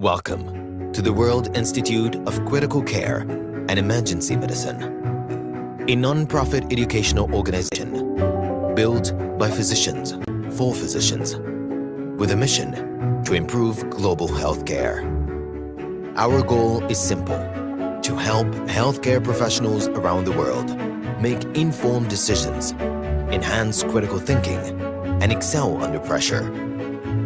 Welcome to the World Institute of Critical Care and Emergency Medicine, a non-profit educational organization built by physicians for physicians with a mission to improve global healthcare. Our goal is simple: to help healthcare professionals around the world make informed decisions, enhance critical thinking, and excel under pressure,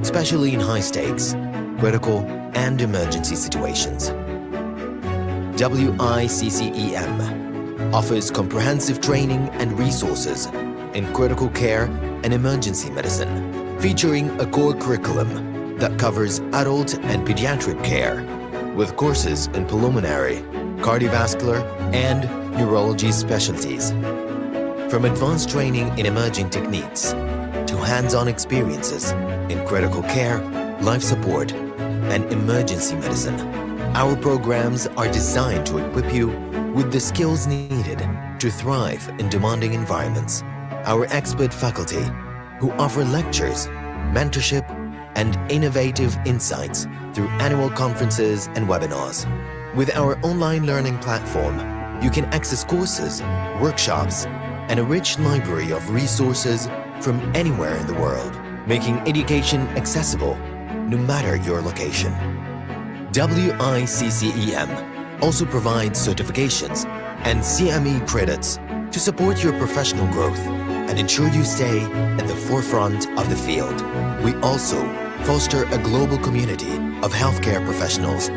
especially in high-stakes, critical, and emergency situations. WICCEM offers comprehensive training and resources in critical care and emergency medicine, featuring a core curriculum that covers adult and pediatric care, with courses in pulmonary, cardiovascular, and neurology specialties. From advanced training in emerging techniques to hands-on experiences in critical care, life support, and emergency medicine, our programs are designed to equip you with the skills needed to thrive in demanding environments. Our expert faculty, who offer lectures, mentorship, and innovative insights through annual conferences and webinars. With our online learning platform, you can access courses, workshops, and a rich library of resources from anywhere in the world, making education accessible no matter your location. WICCEM also provides certifications and CME credits to support your professional growth and ensure you stay at the forefront of the field. We also foster a global community of healthcare professionals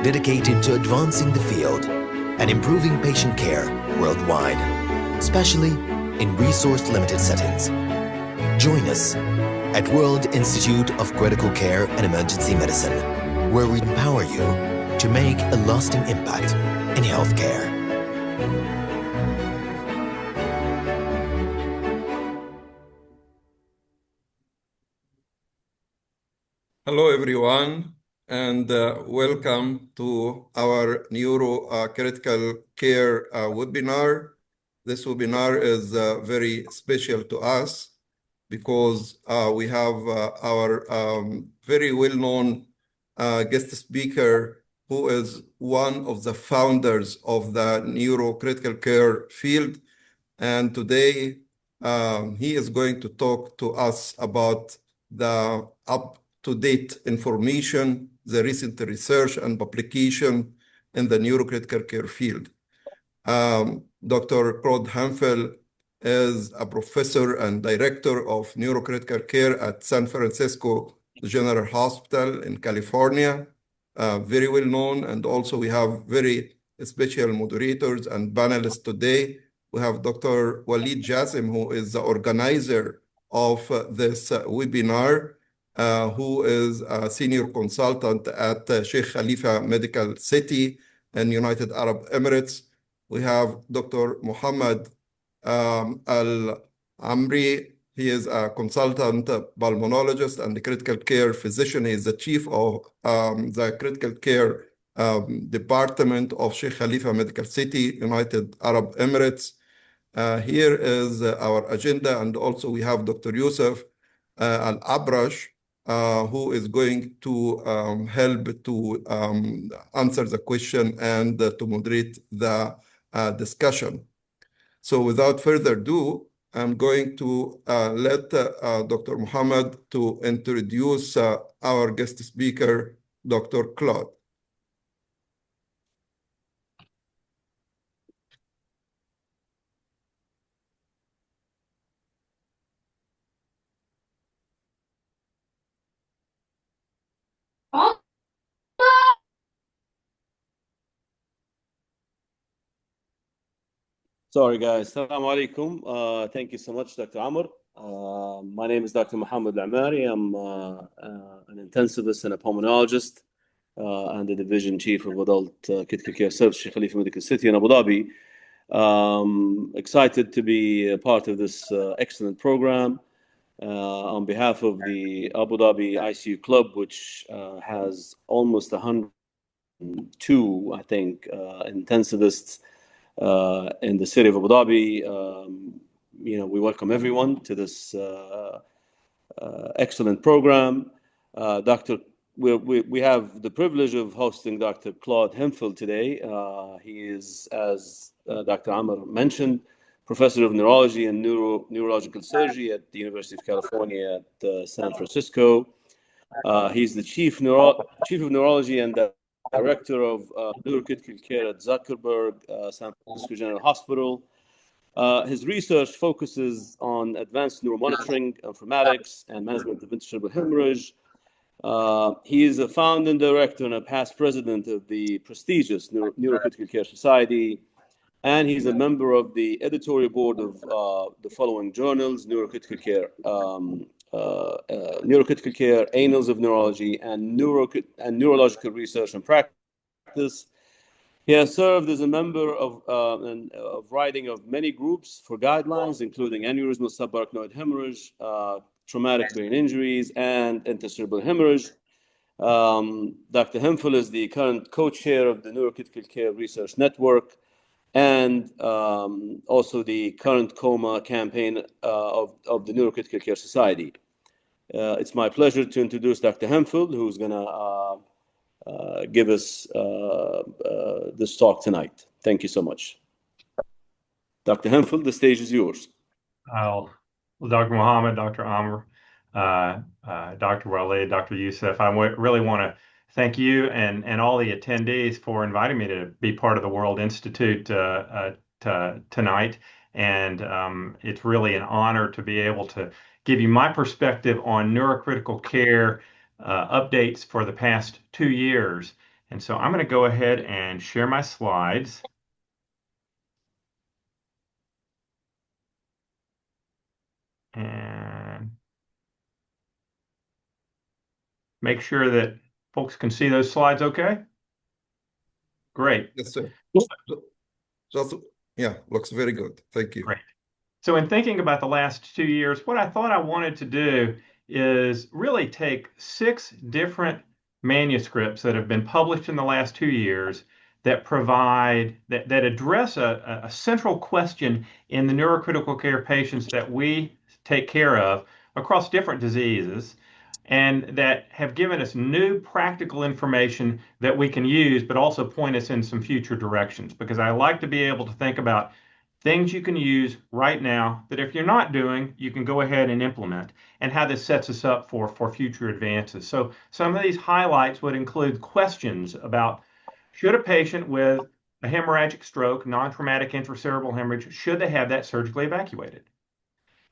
dedicated to advancing the field and improving patient care worldwide, especially in resource-limited settings. Join us at World Institute of Critical Care and Emergency Medicine, where we empower you to make a lasting impact in healthcare. Hello, everyone, and welcome to our Neurocritical Care webinar. This webinar is very special to us because we have our very well-known guest speaker, who is one of the founders of the neurocritical care field. And today, he is going to talk to us about the up-to-date information, the recent research and publication in the neurocritical care field. Dr. Claude Hamphill is a professor and director of neurocritical care at San Francisco General Hospital in California, very well known. And also we have very special moderators and panelists today. We have Dr. Walid Jassim, who is the organizer of this webinar, who is a senior consultant at Sheikh Khalifa Medical City in United Arab Emirates. We have Dr. Muhammad Al-Amri. He is a consultant pulmonologist and critical care physician. He is the chief of the critical care department of Sheikh Khalifa Medical City, United Arab Emirates. Here is our agenda. And also we have Dr. Yusuf Al-Abrash, who is going to help to answer the question and to moderate the discussion. So without further ado, I'm going to let Dr. Muhammad to introduce our guest speaker, Dr. Claude. Sorry, guys. Assalamu alaikum. Thank you so much, Dr. Amr. My name is Dr. Muhammad Al-Amri. I'm an intensivist and a pulmonologist and the division chief of adult critical care service, Sheikh Khalifa Medical City in Abu Dhabi. Excited to be a part of this excellent program on behalf of the Abu Dhabi ICU Club, which has almost 102, I think, intensivists in the city of Abu Dhabi. We welcome everyone to this excellent program. Dr. we have the privilege of hosting Dr. Claude Hemphill today. He is, as Dr. Amr mentioned, professor of neurology and neurological surgery at the University of California at San Francisco. He's the chief of neurology and director of neurocritical care at Zuckerberg San Francisco General Hospital. His research focuses on advanced neuromonitoring, informatics, and management of intercerebral hemorrhage. He is a founder and director and a past president of the prestigious Neurocritical Care Society, and he's a member of the editorial board of the following journals: Neurocritical Care, Annals of Neurology, and Neurological Research and Practice. He has served as a member of writing of many groups for guidelines, including aneurysmal subarachnoid hemorrhage, traumatic brain injuries, and intercerebral hemorrhage. Dr. Hemphill is the current co-chair of the Neurocritical Care Research Network and also the current Coma campaign of the Neurocritical Care Society. It's my pleasure to introduce Dr. Hemphill, who's going to give us this talk tonight. Thank you so much. Dr. Hemphill, the stage is yours. Well, Dr. Mohammed, Dr. Amr, Dr. Waleed, Dr. Youssef, I really want to thank you and all the attendees for inviting me to be part of the World Institute tonight. And it's really an honor to be able to give you my perspective on neurocritical care updates for the past 2 years. And so I'm going to go ahead and share my slides. And make sure that folks can see those slides okay? Great. Yes, sir. Yeah, looks very good. Thank you. Great. So in thinking about the last 2 years, what I thought I wanted to do is really take 6 different manuscripts that have been published in the last 2 years that address a central question in the neurocritical care patients that we take care of across different diseases, and that have given us new practical information that we can use, but also point us in some future directions. Because I like to be able to think about things you can use right now that if you're not doing, you can go ahead and implement, and how this sets us up for future advances. So some of these highlights would include questions about: should a patient with a hemorrhagic stroke, non-traumatic intracerebral hemorrhage, should they have that surgically evacuated?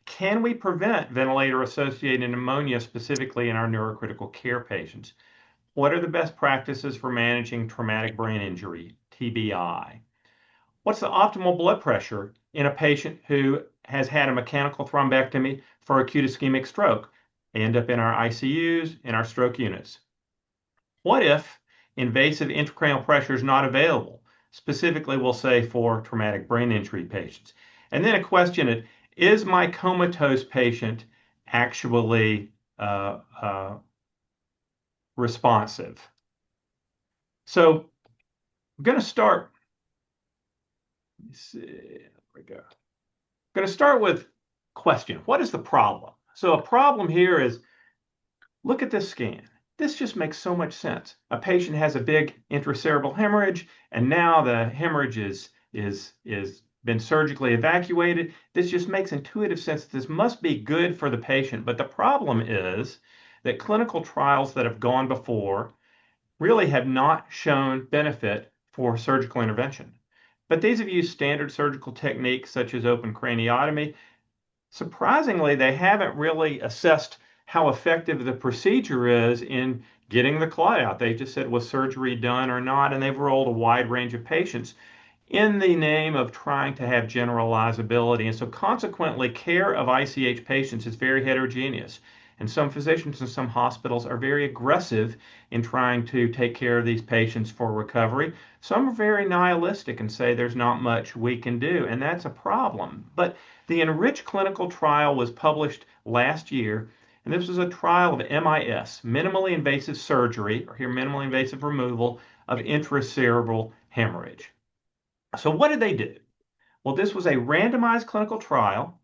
Can we prevent ventilator-associated pneumonia specifically in our neurocritical care patients? What are the best practices for managing traumatic brain injury, TBI? What's the optimal blood pressure in a patient who has had a mechanical thrombectomy for acute ischemic stroke? They end up in our ICUs, in our stroke units. What if invasive intracranial pressure is not available? Specifically, we'll say for traumatic brain injury patients. And then a question: is my comatose patient actually responsive? So I'm going to start. Let me see. There we go. I'm going to start with question: what is the problem? So a problem here is, look at this scan. This just makes so much sense. A patient has a big intracerebral hemorrhage, and now the hemorrhage is been surgically evacuated. This just makes intuitive sense. This must be good for the patient. But the problem is that clinical trials that have gone before really have not shown benefit for surgical intervention. But these have used standard surgical techniques such as open craniotomy. Surprisingly, they haven't really assessed how effective the procedure is in getting the clot out. They just said, was surgery done or not? And they've rolled a wide range of patients in the name of trying to have generalizability. And so consequently, care of ICH patients is very heterogeneous. And some physicians and some hospitals are very aggressive in trying to take care of these patients for recovery. Some are very nihilistic and say there's not much we can do, and that's a problem. But the ENRICH clinical trial was published last year, and this was a trial of MIS, minimally invasive surgery, or here minimally invasive removal of intracerebral hemorrhage. So what did they do? Well, this was a randomized clinical trial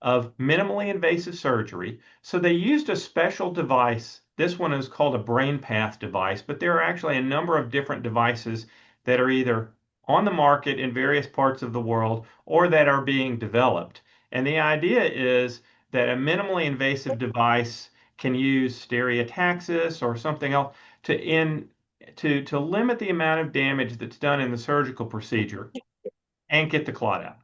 of minimally invasive surgery. So they used a special device This one is called a brain path device, but there are actually a number of different devices that are either on the market in various parts of the world or that are being developed. And the idea is that a minimally invasive device can use stereotaxis or something else to limit the amount of damage that's done in the surgical procedure and get the clot out.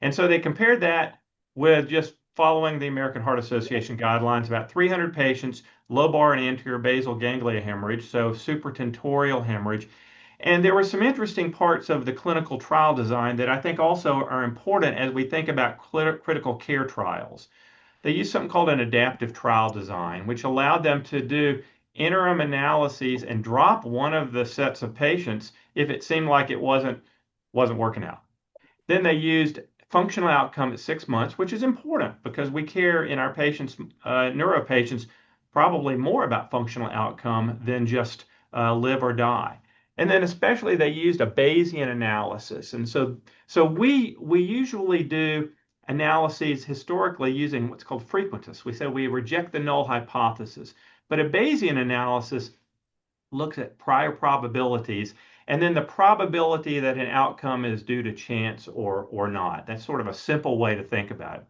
And so they compared that with just following the American Heart Association guidelines, about 300 patients, lobar and anterior basal ganglia hemorrhage, so supratentorial hemorrhage. And there were some interesting parts of the clinical trial design that I think also are important as we think about critical care trials. They used something called an adaptive trial design, which allowed them to do interim analyses and drop one of the sets of patients if it seemed like it wasn't working out. Then they used functional outcome at 6 months, which is important because we care in our patients, neuro patients, probably more about functional outcome than just live or die. And then especially they used a Bayesian analysis. And so we usually do analyses historically using what's called frequentists. We say we reject the null hypothesis. But a Bayesian analysis looks at prior probabilities and then the probability that an outcome is due to chance or not. That's sort of a simple way to think about it.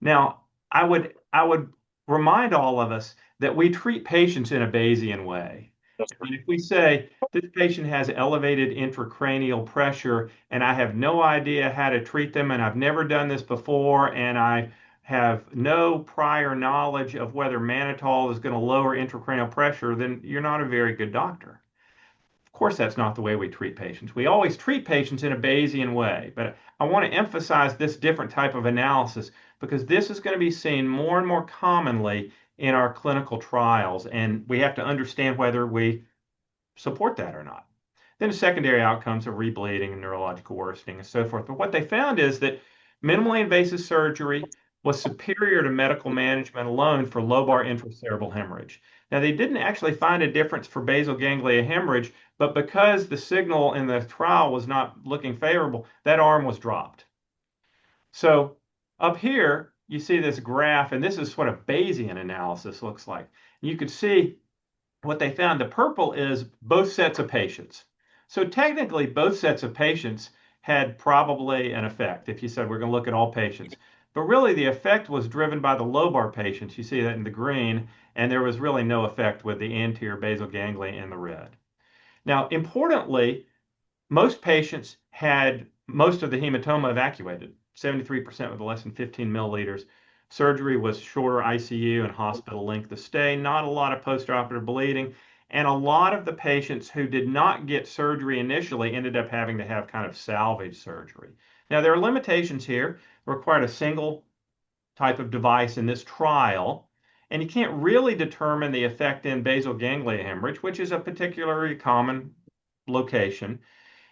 Now, I would remind all of us that we treat patients in a Bayesian way. And if we say this patient has elevated intracranial pressure and I have no idea how to treat them and I've never done this before and I have no prior knowledge of whether mannitol is going to lower intracranial pressure, then you're not a very good doctor. Of course, that's not the way we treat patients. We always treat patients in a Bayesian way, but I want to emphasize this different type of analysis because this is going to be seen more and more commonly in our clinical trials, and we have to understand whether we support that or not. Then the secondary outcomes of rebleeding and neurological worsening and so forth. But what they found is that minimally invasive surgery was superior to medical management alone for lobar intracerebral hemorrhage. Now, they didn't actually find a difference for basal ganglia hemorrhage, but because the signal in the trial was not looking favorable, that arm was dropped. So up here, you see this graph, and this is what a Bayesian analysis looks like. You could see what they found. The purple is both sets of patients. So technically, both sets of patients had probably an effect if you said we're going to look at all patients. But really, the effect was driven by the lobar patients. You see that in the green, and there was really no effect with the anterior basal ganglia in the red. Now, importantly, most patients had most of the hematoma evacuated, 73% with less than 15 milliliters. Surgery was shorter ICU and hospital length of stay, not a lot of postoperative bleeding, and a lot of the patients who did not get surgery initially ended up having to have kind of salvage surgery. Now, there are limitations here. It required a single type of device in this trial, and you can't really determine the effect in basal ganglia hemorrhage, which is a particularly common location.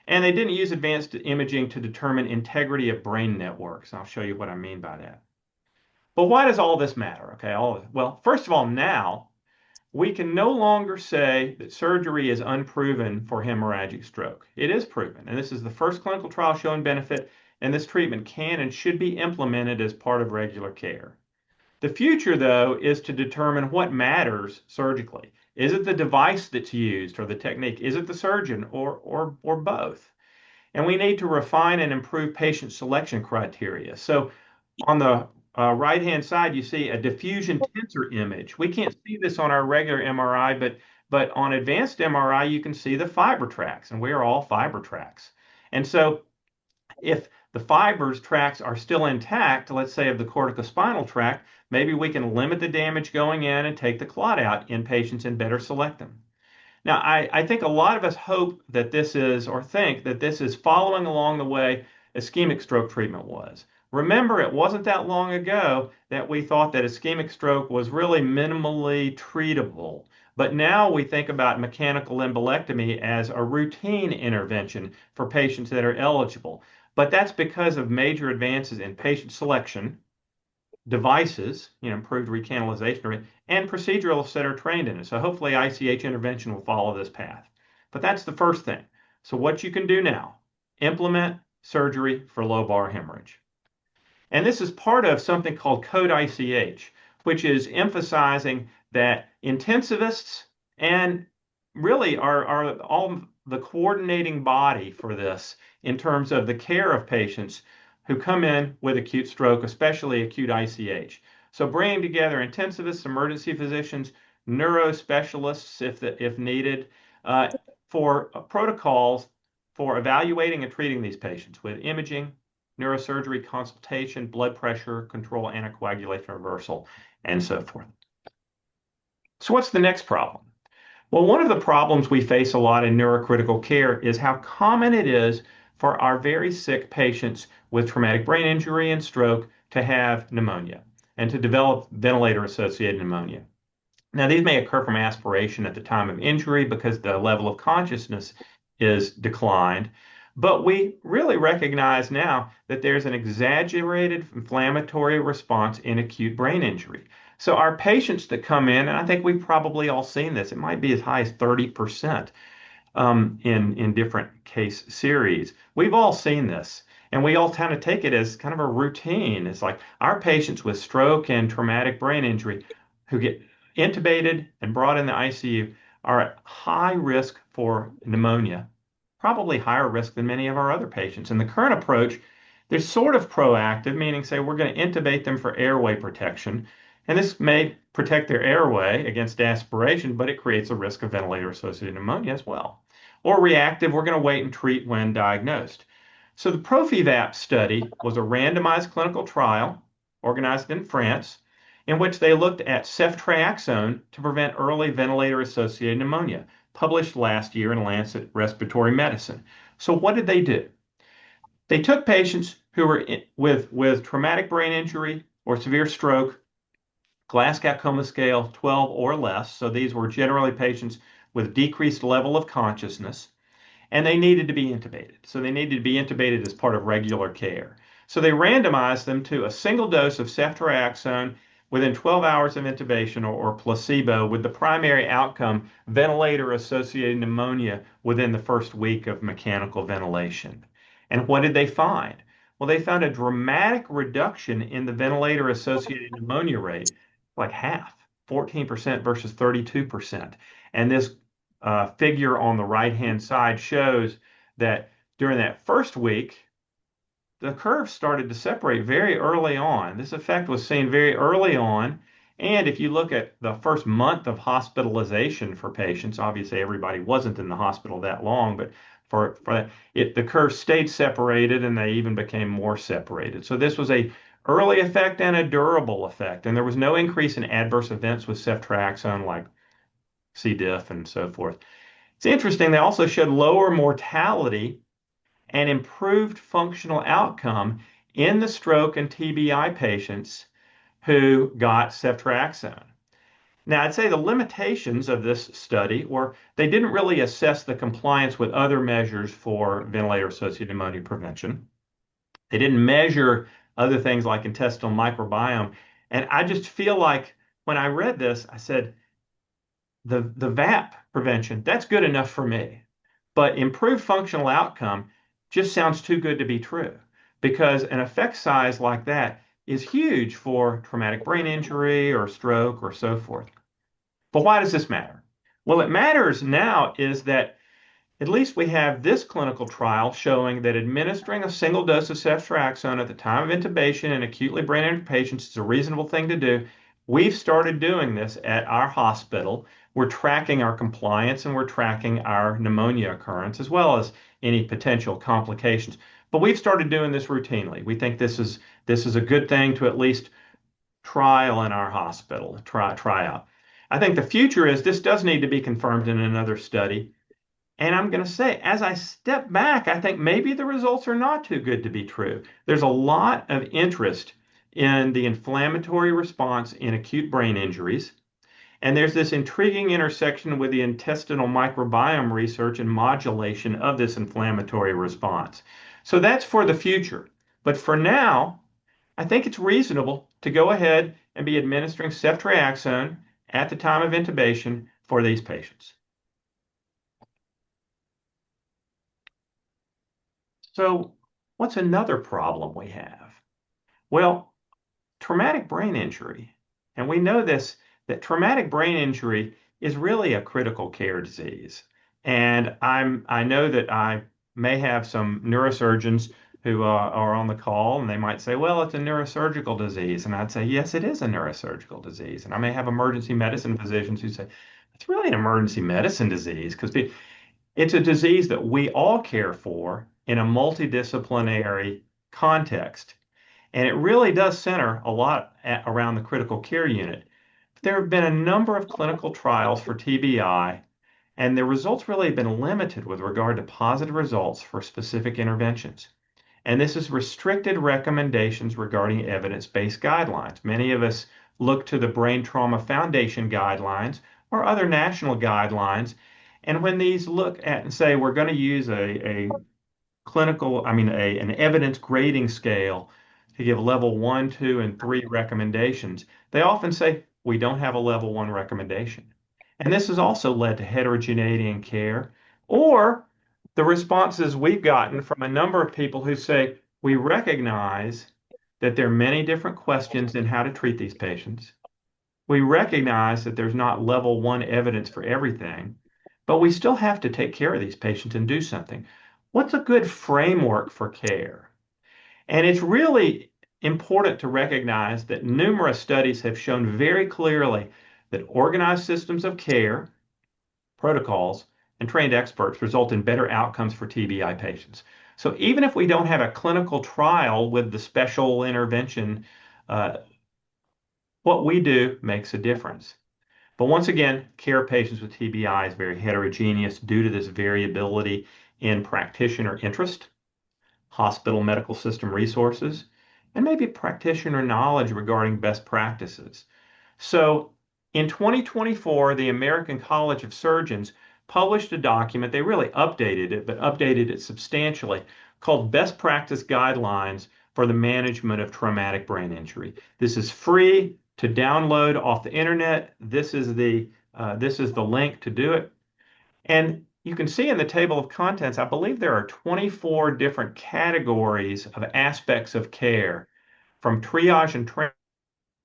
And they didn't use advanced imaging to determine integrity of brain networks. I'll show you what I mean by that. But why does all this matter? Okay, well, first of all, now we can no longer say that surgery is unproven for hemorrhagic stroke. It is proven, and this is the first clinical trial showing benefit, and this treatment can and should be implemented as part of regular care. The future, though, is to determine what matters surgically. Is it the device that's used or the technique? Is it the surgeon or both? And we need to refine and improve patient selection criteria. So on the right-hand side, you see a diffusion tensor image. We can't see this on our regular MRI, but on advanced MRI, you can see the fiber tracks, and we are all fiber tracks. And so if the fibers tracks are still intact, let's say of the corticospinal tract, maybe we can limit the damage going in and take the clot out in patients and better select them. Now, I think a lot of us hope that this is, or think that this is following along the way ischemic stroke treatment was. Remember, it wasn't that long ago that we thought that ischemic stroke was really minimally treatable. But now we think about mechanical embolectomy as a routine intervention for patients that are eligible. But that's because of major advances in patient selection, devices, improved recanalization rate, and proceduralists that are trained in it. So hopefully ICH intervention will follow this path. But that's the first thing. So what you can do now, implement surgery for lobar hemorrhage. And this is part of something called Code ICH, which is emphasizing that intensivists and really are all the coordinating body for this in terms of the care of patients who come in with acute stroke, especially acute ICH. So bringing together intensivists, emergency physicians, neurospecialists if needed, for protocols for evaluating and treating these patients with imaging, neurosurgery consultation, blood pressure control, anticoagulation reversal, and so forth. So what's the next problem? Well, one of the problems we face a lot in neurocritical care is how common it is for our very sick patients with traumatic brain injury and stroke to have pneumonia and to develop ventilator-associated pneumonia. Now, these may occur from aspiration at the time of injury because the level of consciousness is declined. But we really recognize now that there's an exaggerated inflammatory response in acute brain injury. So our patients that come in, and I think we've probably all seen this, it might be as high as 30% in different case series. We've all seen this. And we all kind of take it as kind of a routine. It's like our patients with stroke and traumatic brain injury who get intubated and brought in the ICU are at high risk for pneumonia, probably higher risk than many of our other patients. And the current approach, they're sort of proactive, meaning say we're going to intubate them for airway protection. And this may protect their airway against aspiration, but it creates a risk of ventilator-associated pneumonia as well. Or reactive, we're going to wait and treat when diagnosed. So the ProfiVAP study was a randomized clinical trial organized in France in which they looked at ceftriaxone to prevent early ventilator-associated pneumonia, published last year in Lancet Respiratory Medicine. So what did they do? They took patients who were with traumatic brain injury or severe stroke, Glasgow Coma scale 12 or less. So these were generally patients with decreased level of consciousness, and they needed to be intubated. So they needed to be intubated as part of regular care. So they randomized them to a single dose of ceftriaxone within 12 hours of intubation or placebo, with the primary outcome ventilator-associated pneumonia within the first week of mechanical ventilation. And what did they find? Well, they found a dramatic reduction in the ventilator-associated pneumonia rate, like half, 14% versus 32%. And this figure on the right-hand side shows that during that first week, the curve started to separate very early on. This effect was seen very early on. And if you look at the first month of hospitalization for patients, obviously everybody wasn't in the hospital that long, but for the curve stayed separated and they even became more separated. So this was a early effect and a durable effect. And there was no increase in adverse events with ceftriaxone like C. diff and so forth. It's interesting, they also showed lower mortality and improved functional outcome in the stroke and TBI patients who got ceftriaxone. Now, I'd say the limitations of this study were they didn't really assess the compliance with other measures for ventilator-associated pneumonia prevention. They didn't measure other things like intestinal microbiome. And I just feel like when I read this, I said, the VAP prevention, that's good enough for me. But improved functional outcome just sounds too good to be true, because an effect size like that is huge for traumatic brain injury or stroke or so forth. But why does this matter? Well, it matters now is that at least we have this clinical trial showing that administering a single dose of ceftriaxone at the time of intubation in acutely brain injured patients is a reasonable thing to do. We've started doing this at our hospital. We're tracking our compliance and we're tracking our pneumonia occurrence as well as any potential complications. But we've started doing this routinely. We think this is a good thing to at least trial in our hospital, try out. I think the future is this does need to be confirmed in another study. And I'm going to say, as I step back, I think maybe the results are not too good to be true. There's a lot of interest in the inflammatory response in acute brain injuries. And there's this intriguing intersection with the intestinal microbiome research and modulation of this inflammatory response. So that's for the future. But for now, I think it's reasonable to go ahead and be administering ceftriaxone at the time of intubation for these patients. So what's another problem we have? Well, traumatic brain injury, and we know this that traumatic brain injury is really a critical care disease. And I know that I may have some neurosurgeons who are on the call, and they might say, well, it's a neurosurgical disease. And I'd say, yes, it is a neurosurgical disease. And I may have emergency medicine physicians who say, it's really an emergency medicine disease because it's a disease that we all care for in a multidisciplinary context. And it really does center a lot around the critical care unit. There have been a number of clinical trials for TBI, and the results really have been limited with regard to positive results for specific interventions. And this is restricted recommendations regarding evidence-based guidelines. Many of us look to the Brain Trauma Foundation guidelines or other national guidelines. And when these look at and say we're going to use a an evidence grading scale to give level 1, 2, and 3 recommendations, they often say we don't have a level 1 recommendation. And this has also led to heterogeneity in care, or the responses we've gotten from a number of people who say, we recognize that there are many different questions in how to treat these patients. We recognize that there's not level 1 evidence for everything, but we still have to take care of these patients and do something. What's a good framework for care? And it's really important to recognize that numerous studies have shown very clearly that organized systems of care, protocols, and trained experts result in better outcomes for TBI patients. So even if we don't have a clinical trial with the special intervention, what we do makes a difference. But once again, care of patients with TBI is very heterogeneous due to this variability in practitioner interest, hospital medical system resources, and maybe practitioner knowledge regarding best practices. So in 2024, the American College of Surgeons published a document. They really updated it, but updated it substantially, called Best Practice Guidelines for the Management of Traumatic Brain Injury. This is free to download off the internet. This is the link to do it. And you can see in the table of contents, I believe there are 24 different categories of aspects of care, from triage and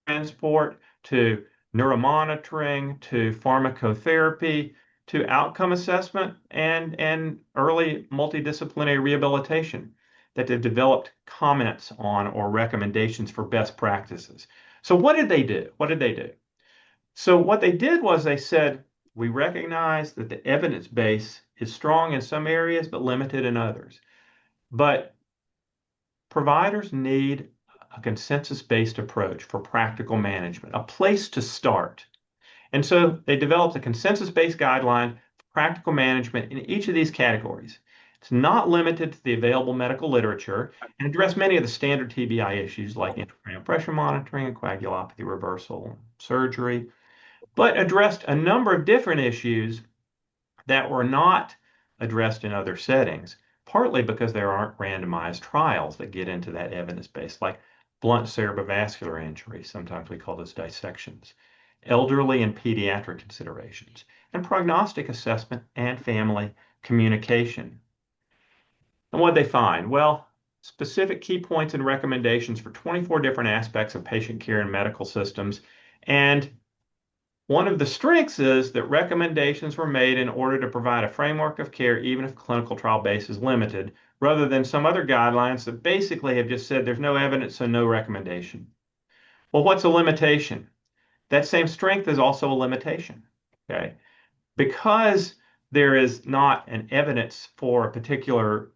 transport to neuromonitoring to pharmacotherapy to outcome assessment and early multidisciplinary rehabilitation that they've developed comments on or recommendations for best practices. So what did they do? So what they did was they said, we recognize that the evidence base is strong in some areas, but limited in others. But providers need a consensus-based approach for practical management, a place to start. And so they developed a consensus-based guideline for practical management in each of these categories. It's not limited to the available medical literature and address many of the standard TBI issues like intracranial pressure monitoring and coagulopathy reversal, surgery, but addressed a number of different issues that were not addressed in other settings, partly because there aren't randomized trials that get into that evidence base, like blunt cerebrovascular injury, sometimes we call those dissections, elderly and pediatric considerations, and prognostic assessment and family communication. And what did they find? Well, specific key points and recommendations for 24 different aspects of patient care and medical systems. And one of the strengths is that recommendations were made in order to provide a framework of care, even if clinical trial base is limited, rather than some other guidelines that basically have just said there's no evidence, so no recommendation. Well, what's a limitation? That same strength is also a limitation, okay? Because there is not an evidence for a particular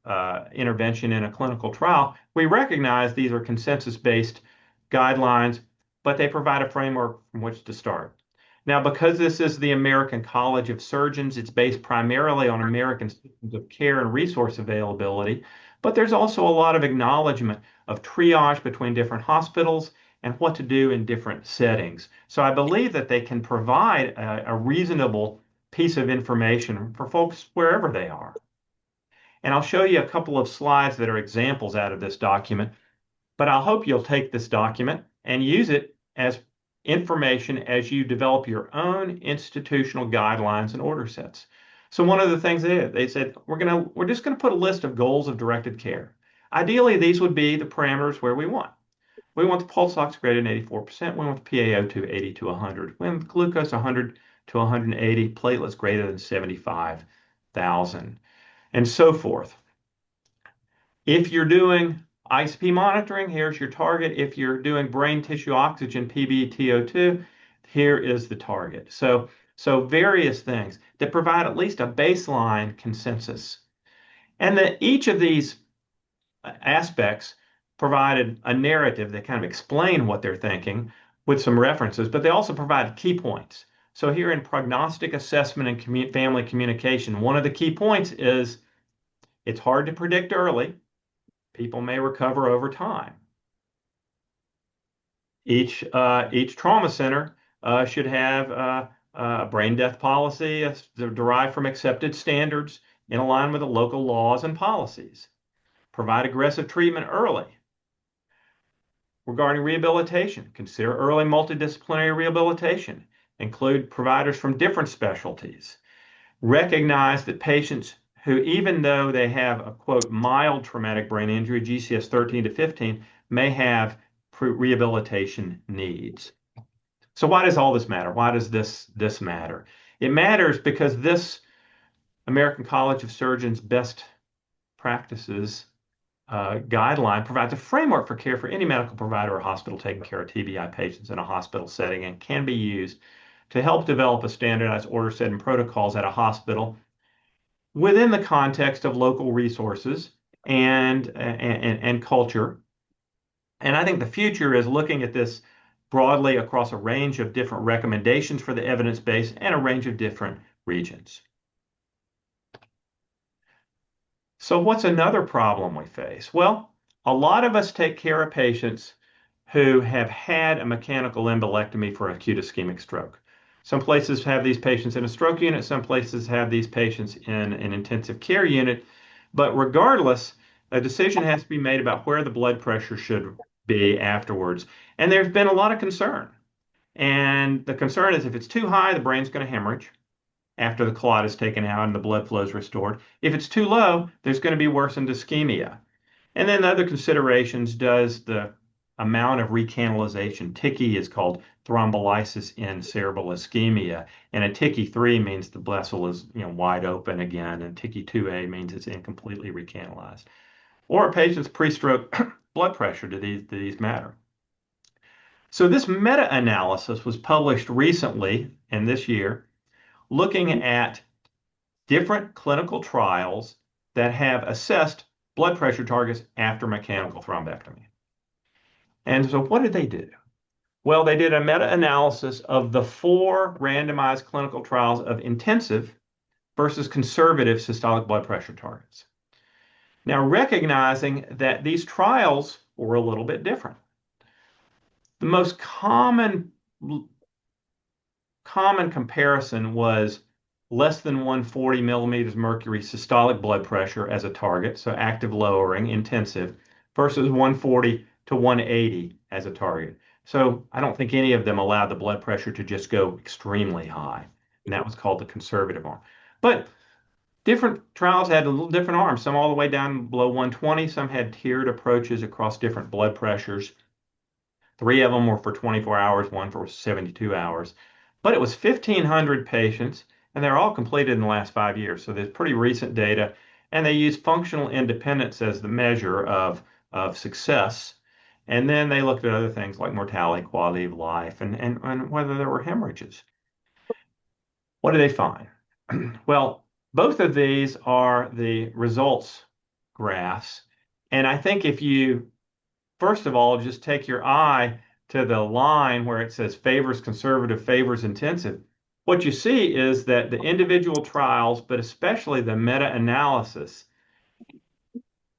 intervention in a clinical trial, we recognize these are consensus-based guidelines, but they provide a framework from which to start. Now, because this is the American College of Surgeons, it's based primarily on American systems of care and resource availability, but there's also a lot of acknowledgement of triage between different hospitals and what to do in different settings. So I believe that they can provide a reasonable piece of information for folks wherever they are. And I'll show you a couple of slides that are examples out of this document, but I hope you'll take this document and use it as information as you develop your own institutional guidelines and order sets. So one of the things they said, we're just going to put a list of goals of directed care. Ideally, these would be the parameters where we want. We want the pulse ox greater than 84%. We want the PaO2 80 to 100. We want glucose 100 to 180, platelets greater than 75,000, and so forth. If you're doing ICP monitoring, here's your target. If you're doing brain tissue oxygen, PbTO2, here is the target. So various things that provide at least a baseline consensus. And that each of these aspects provided a narrative that kind of explain what they're thinking with some references, but they also provide key points. So here in prognostic assessment and family communication, one of the key points is it's hard to predict early. People may recover over time. Each trauma center should have a brain death policy derived from accepted standards in alignment with the local laws and policies. Provide aggressive treatment early. Regarding rehabilitation, consider early multidisciplinary rehabilitation. Include providers from different specialties. Recognize that patients who, even though they have a, quote, mild traumatic brain injury, GCS 13 to 15, may have rehabilitation needs. So why does all this matter? Why does this matter? It matters because this American College of Surgeons best practices guideline provides a framework for care for any medical provider or hospital taking care of TBI patients in a hospital setting and can be used to help develop a standardized order set and protocols at a hospital within the context of local resources and culture. And I think the future is looking at this broadly across a range of different recommendations for the evidence base and a range of different regions. So what's another problem we face? Well, a lot of us take care of patients who have had a mechanical embolectomy for acute ischemic stroke. Some places have these patients in a stroke unit, some places have these patients in an intensive care unit, but regardless, a decision has to be made about where the blood pressure should be afterwards. And there's been a lot of concern. And the concern is if it's too high, the brain's going to hemorrhage after the clot is taken out and the blood flow is restored. If it's too low, there's going to be worsened ischemia. And then the other considerations, does the amount of recanalization, TICI is called thrombolysis in cerebral ischemia, and a TICI 3 means the vessel is wide open again, and TICI 2A means it's incompletely recanalized. Or a patient's pre-stroke blood pressure, do these matter? So this meta-analysis was published recently in this year, looking at different clinical trials that have assessed blood pressure targets after mechanical thrombectomy. And so what did they do? Well, they did a meta-analysis of the 4 randomized clinical trials of intensive versus conservative systolic blood pressure targets. Now, recognizing that these trials were a little bit different. The most common comparison was less than 140 millimeters mercury systolic blood pressure as a target, so active lowering, intensive, versus 140 to 180 as a target. So I don't think any of them allowed the blood pressure to just go extremely high, and that was called the conservative arm. But different trials had a little different arms, some all the way down below 120, some had tiered approaches across different blood pressures. 3 of them were for 24 hours, 1 for 72 hours. But it was 1,500 patients, and they're all completed in the last 5 years. So there's pretty recent data, and they use functional independence as the measure of success. And then they looked at other things like mortality, quality of life, and whether there were hemorrhages. What do they find? Well, both of these are the results graphs. And I think if you, first of all, just take your eye to the line where it says favors conservative, favors intensive, what you see is that the individual trials, but especially the meta-analysis,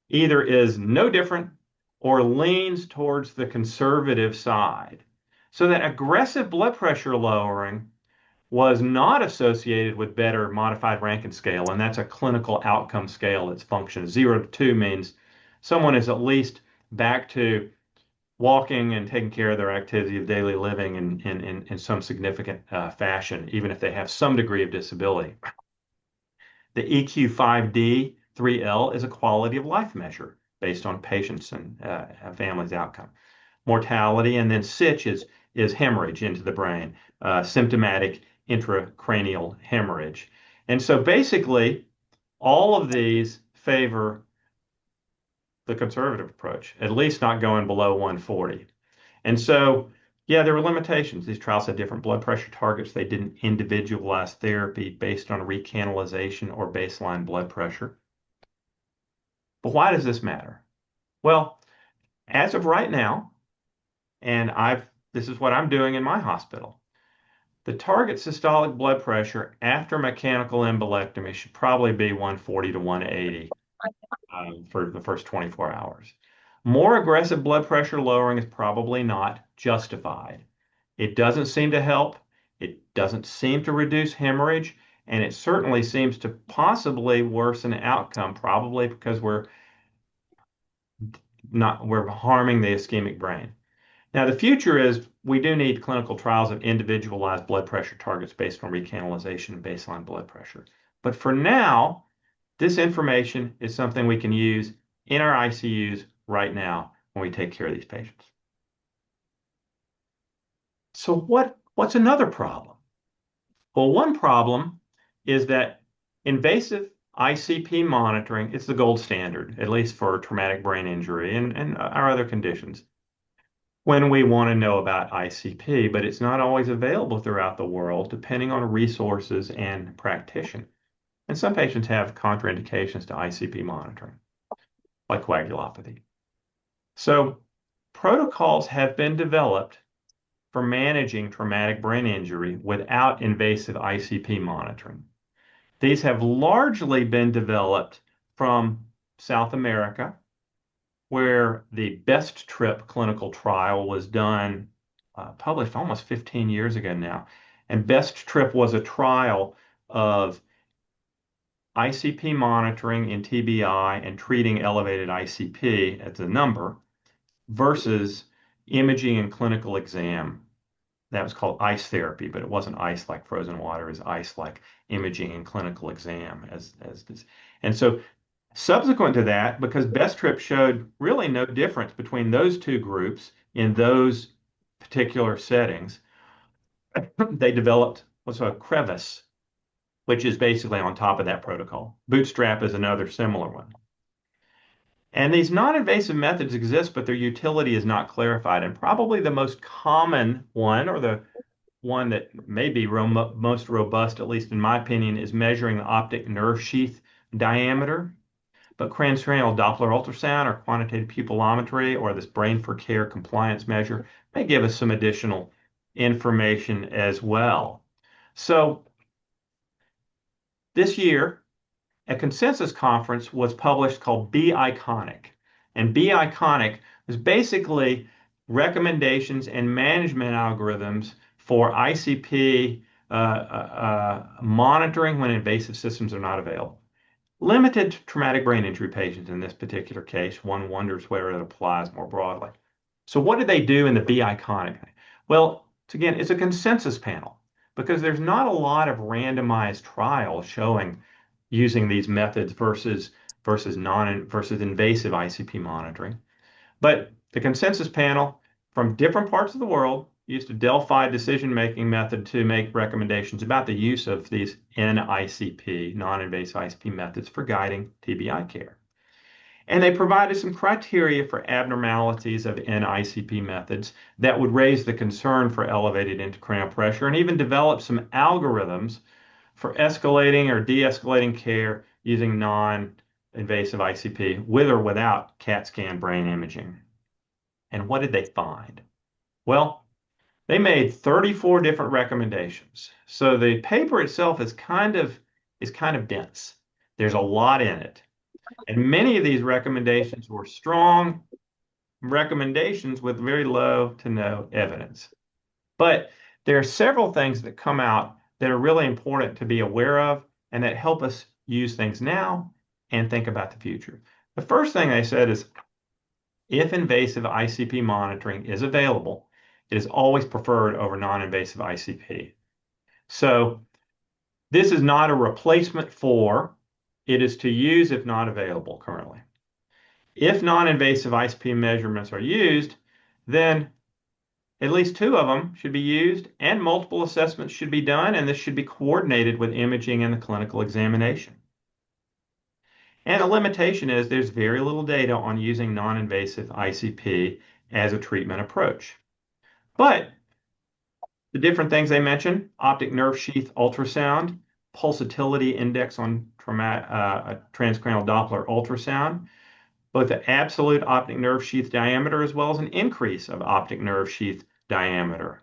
either is no different or leans towards the conservative side. So that aggressive blood pressure lowering was not associated with better modified Rankin scale, and that's a clinical outcome scale that's function. 0 to 2 means someone is at least back to walking and taking care of their activity of daily living in some significant fashion, even if they have some degree of disability. The EQ5D 3L is a quality of life measure based on patients and families' outcome. mortality, and then SITCH is hemorrhage into the brain, symptomatic intracranial hemorrhage. And so basically, all of these favor the conservative approach, at least not going below 140. And so, yeah, there were limitations. These trials had different blood pressure targets. They didn't individualize therapy based on recanalization or baseline blood pressure. But why does this matter? Well, as of right now, and this is what I'm doing in my hospital. The target systolic blood pressure after mechanical embolectomy should probably be 140 to 180 for the first 24 hours. More aggressive blood pressure lowering is probably not justified. It doesn't seem to help. It doesn't seem to reduce hemorrhage, and it certainly seems to possibly worsen outcome, probably because we're harming the ischemic brain. Now, the future is we do need clinical trials of individualized blood pressure targets based on recanalization and baseline blood pressure. But for now, this information is something we can use in our ICUs right now when we take care of these patients. So what's another problem? Well, one problem is that invasive ICP monitoring is the gold standard, at least for traumatic brain injury and our other conditions, when we want to know about ICP, but it's not always available throughout the world, depending on resources and practitioner. And some patients have contraindications to ICP monitoring, like coagulopathy. So protocols have been developed for managing traumatic brain injury without invasive ICP monitoring. These have largely been developed from South America, where the Best Trip clinical trial was done, published almost 15 years ago now. And Best Trip was a trial of ICP monitoring in TBI and treating elevated ICP as a number versus imaging and clinical exam. That was called ICE therapy, but it wasn't ICE like frozen water, it's ICE like imaging and clinical exam as this. And so subsequent to that, because Best Trip showed really no difference between those two groups in those particular settings, they developed what's called Crevice, which is basically on top of that protocol. Bootstrap is another similar one. And these non-invasive methods exist, but their utility is not clarified. And probably the most common one, or the one that may be most robust, at least in my opinion, is measuring the optic nerve sheath diameter. But transcranial Doppler ultrasound or quantitative pupillometry or this Brain for Care compliance measure may give us some additional information as well. So this year, a consensus conference was published called Be Iconic. And Be Iconic was basically recommendations and management algorithms for ICP monitoring when invasive systems are not available. Limited to traumatic brain injury patients in this particular case. One wonders whether it applies more broadly. So what did they do in the Be Iconic? Well, again, it's a consensus panel because there's not a lot of randomized trials showing using these methods versus invasive ICP monitoring. But the consensus panel from different parts of the world used a Delphi decision-making method to make recommendations about the use of these NICP, non-invasive ICP methods for guiding TBI care. And they provided some criteria for abnormalities of NICP methods that would raise the concern for elevated intracranial pressure and even develop some algorithms for escalating or de-escalating care using non-invasive ICP with or without CAT scan brain imaging. And what did they find? Well, they made 34 different recommendations. So the paper itself is kind of dense. There's a lot in it. And many of these recommendations were strong recommendations with very low to no evidence. But there are several things that come out that are really important to be aware of and that help us use things now and think about the future. The first thing they said is if invasive ICP monitoring is available, it is always preferred over non-invasive ICP. So this is not a replacement for, it is to use if not available currently. If non-invasive ICP measurements are used, then at least two of them should be used and multiple assessments should be done, and this should be coordinated with imaging and the clinical examination. And the limitation is there's very little data on using non-invasive ICP as a treatment approach. But the different things I mentioned, optic nerve sheath ultrasound, pulsatility index on transcranial Doppler ultrasound, both the absolute optic nerve sheath diameter as well as an increase of optic nerve sheath diameter,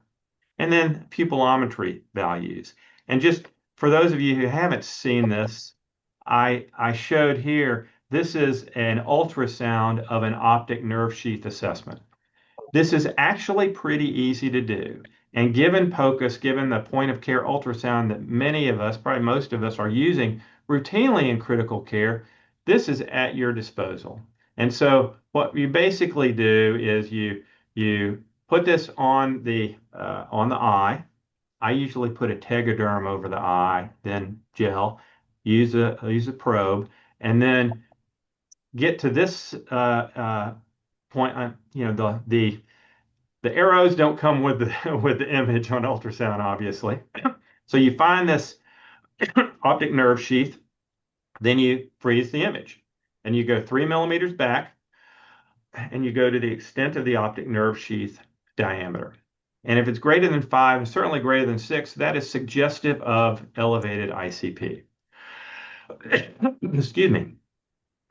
and then pupillometry values. And just for those of you who haven't seen this, I showed here, this is an ultrasound of an optic nerve sheath assessment. This is actually pretty easy to do. And given POCUS, given the point of care ultrasound that many of us, probably most of us, are using routinely in critical care, this is at your disposal. And so what you basically do is you put this on the eye. I usually put a Tegaderm over the eye, then gel, use a probe, and then get to this point. The arrows don't come with the with the image on ultrasound, obviously. So you find this optic nerve sheath, then you freeze the image, and you go 3 millimeters back, and you go to the extent of the optic nerve sheath diameter. And if it's greater than 5, and certainly greater than 6, that is suggestive of elevated ICP. Excuse me.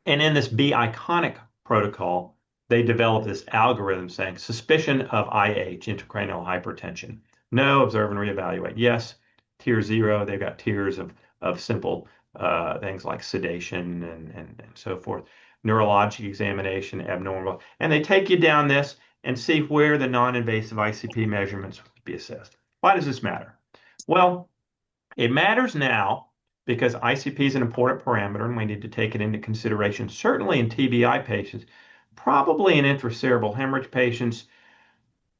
And in this B-iconic protocol, they developed this algorithm saying suspicion of IH, intracranial hypertension. No, observe and reevaluate. Yes, tier 0, they've got tiers of simple things like sedation and so forth. Neurologic examination, abnormal. And they take you down this and see where the non-invasive ICP measurements would be assessed. Why does this matter? Well, it matters now because ICP is an important parameter and we need to take it into consideration, certainly in TBI patients, probably in intracerebral hemorrhage patients,